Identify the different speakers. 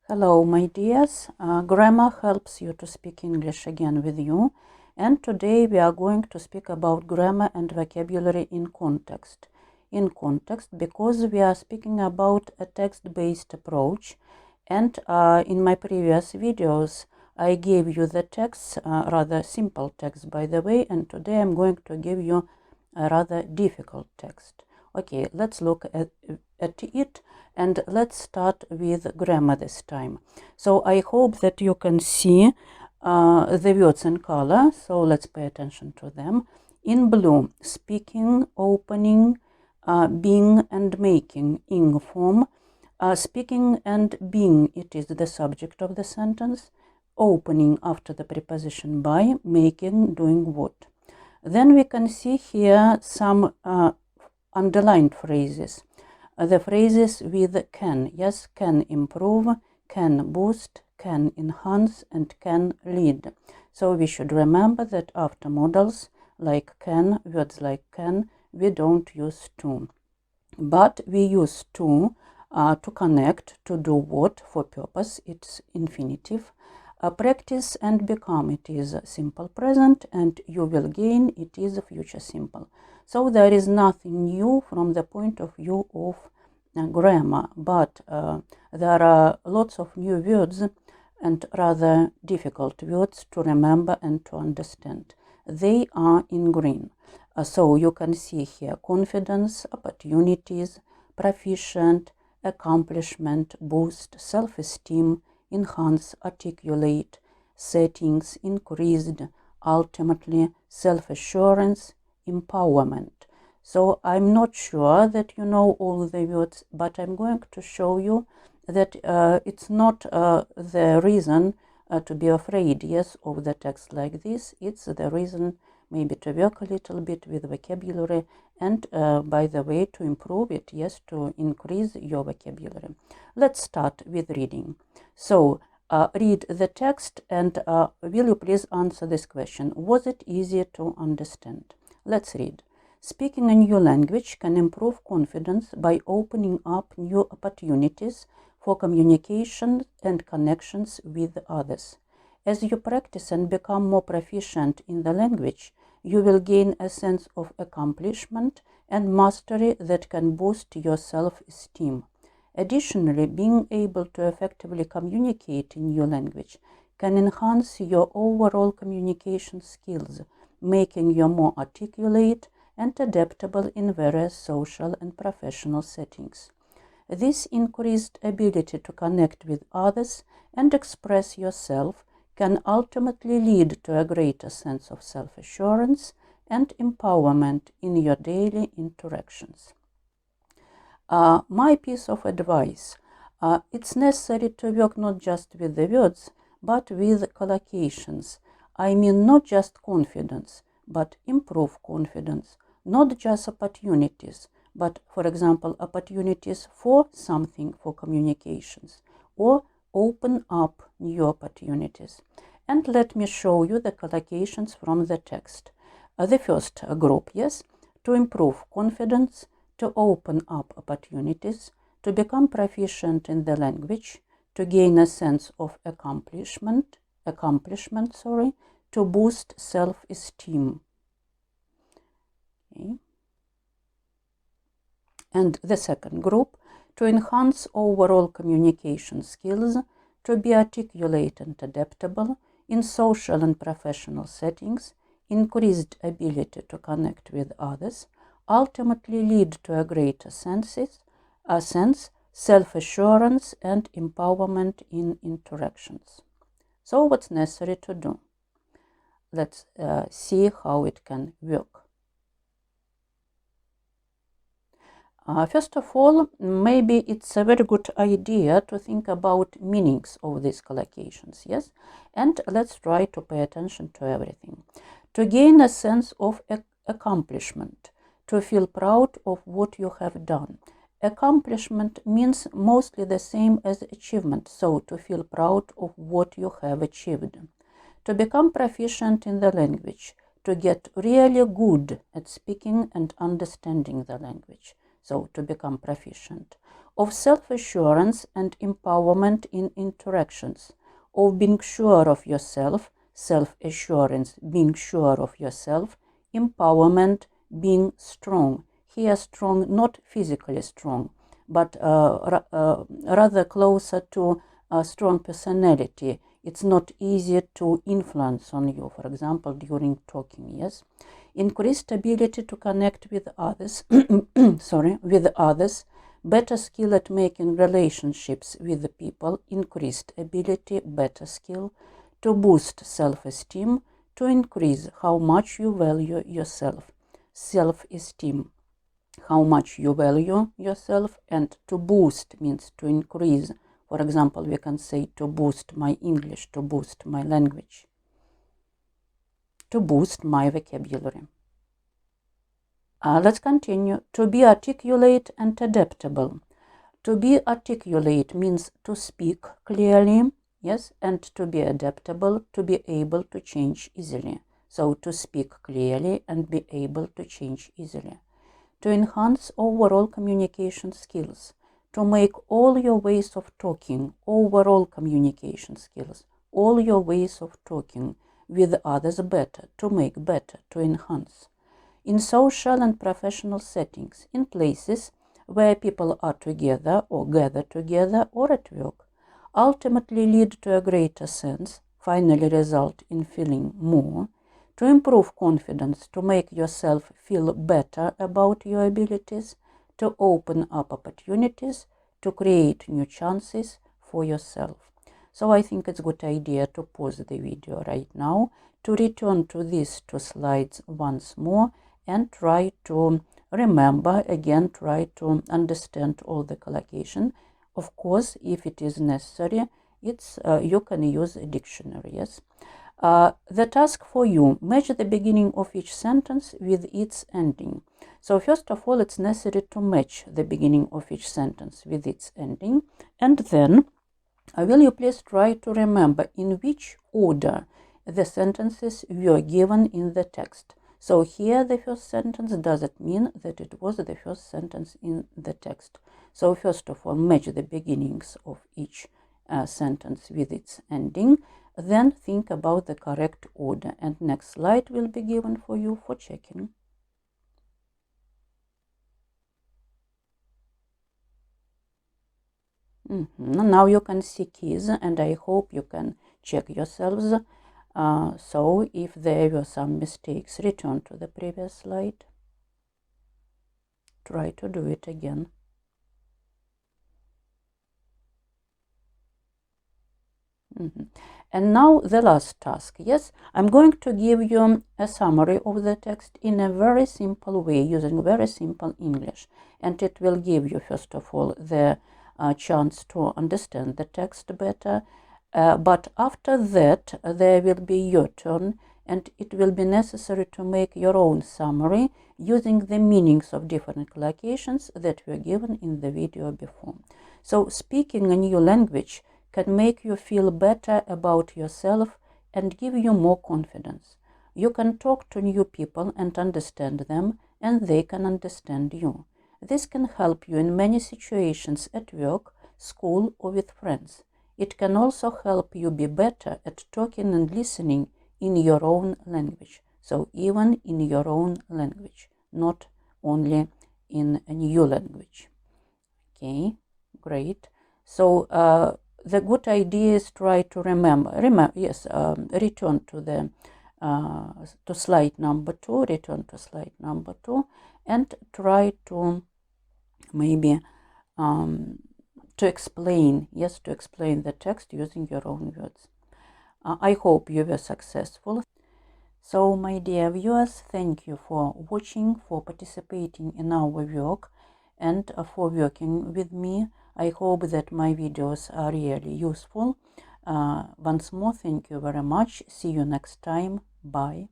Speaker 1: Hello, my dears. Grammar helps you to speak English again with you. And today we are going to speak about grammar and vocabulary in context. In context, because we are speaking about a text-based approach. And in my previous videos, I gave you the text, rather simple text, by the way. And today I'm going to give you a rather difficult text. Okay, let's look at it. And let's start with grammar this time. So I hope that you can see the words in color. So let's pay attention to them. In blue, speaking, opening, being and making, ing form. Speaking and being, it is the subject of the sentence. Opening after the preposition by, making, doing what. Then we can see here some underlined phrases. The phrases with can. Yes, can improve, can boost, can enhance, and can lead. So we should remember that after modals like can, words like can, we don't use to. But we use to connect, to do what, for purpose, it's infinitive. Practice and become, it is simple present, and you will gain, it is future simple. So there is nothing new from the point of view of grammar, but there are lots of new words and rather difficult words to remember and to understand. They are in green. So you can see here confidence, opportunities, proficient, accomplishment, boost, self-esteem, enhance, articulate, settings, increased, ultimately, self-assurance, empowerment. So I'm not sure that you know all the words, but I'm going to show you that it's not the reason to be afraid, yes, of the text like this. It's the reason maybe to work a little bit with vocabulary and, by the way, to improve it, yes, to increase your vocabulary. Let's start with reading. So, read the text and will you please answer this question? Was it easier to understand? Let's read. Speaking a new language can improve confidence by opening up new opportunities for communication and connections with others. As you practice and become more proficient in the language, you will gain a sense of accomplishment and mastery that can boost your self-esteem. Additionally, being able to effectively communicate in your language can enhance your overall communication skills, making you more articulate and adaptable in various social and professional settings. This increased ability to connect with others and express yourself can ultimately lead to a greater sense of self-assurance and empowerment in your daily interactions. My piece of advice, it's necessary to work not just with the words, but with collocations. I mean not just confidence, but improve confidence, not just opportunities, but, for example, opportunities for something, for communications, or open up new opportunities. And let me show you the collocations from the text. The first group, yes, to improve confidence, to open up opportunities, to become proficient in the language, to gain a sense of accomplishment, to boost self-esteem. Okay. And the second group, to enhance overall communication skills, to be articulate and adaptable in social and professional settings, increased ability to connect with others, ultimately lead to a greater sense, self-assurance, and empowerment in interactions. So what's necessary to do? Let's see how it can work. First of all, maybe it's a very good idea to think about meanings of these collocations, yes? And let's try to pay attention to everything. To gain a sense of accomplishment, to feel proud of what you have done. Accomplishment means mostly the same as achievement, so to feel proud of what you have achieved. To become proficient in the language, to get really good at speaking and understanding the language. So to become proficient. of self-assurance and empowerment in interactions, of being sure of yourself, self-assurance, being sure of yourself, empowerment, being strong. Here strong, not physically strong, but rather closer to a strong personality. It's not easy to influence on you, for example, during talking, yes? Increased ability to connect with others, with others, better skill at making relationships with the people, increased ability, better skill, to boost self-esteem, to increase how much you value yourself, self-esteem, how much you value yourself, and to boost means to increase. For example, we can say to boost my English, to boost my language, to boost my vocabulary. Let's continue. To be articulate and adaptable. To be articulate means to speak clearly, yes, and to be adaptable, to be able to change easily. So to speak clearly and be able to change easily. To enhance overall communication skills. To make all your ways of talking, overall communication skills, all your ways of talking with others better, to make better, to enhance. In social and professional settings, in places where people are together or gather together or at work, ultimately lead to a greater sense, finally result in feeling more, to improve confidence, to make yourself feel better about your abilities, to open up opportunities, to create new chances for yourself. So I think it's a good idea to pause the video right now, to return to these two slides once more and try to remember again, try to understand all the collocation. Of course, if it is necessary, you can use a dictionary, yes. The task for you, match the beginning of each sentence with its ending. So first of all, it's necessary to match the beginning of each sentence with its ending, and then will you please try to remember in which order the sentences were given in the text. So here the first sentence doesn't mean that it was the first sentence in the text. So first of all, match the beginnings of each sentence with its ending. Then think about the correct order. And next slide will be given for you for checking. Now you can see keys, and I hope you can check yourselves. So if there were some mistakes, return to the previous slide. Try to do it again. And now the last task. Yes, I'm going to give you a summary of the text in a very simple way, using very simple English. And it will give you, first of all, the chance to understand the text better. But after that, there will be your turn, and it will be necessary to make your own summary using the meanings of different collocations that were given in the video before. So speaking a new language can make you feel better about yourself and give you more confidence. You can talk to new people and understand them, and they can understand you. This can help you in many situations at work, school, or with friends. It can also help you be better at talking and listening in your own language. So even in your own language, not only in a new language. Okay, great. So the good idea is try to remember, return to the to slide number 2, return to slide number 2, and try to maybe to explain the text using your own words. I hope you were successful. So my dear viewers, thank you for watching, for participating in our work, and for working with me. I hope that my videos are really useful. Once more, thank you very much. See you next time. Bye.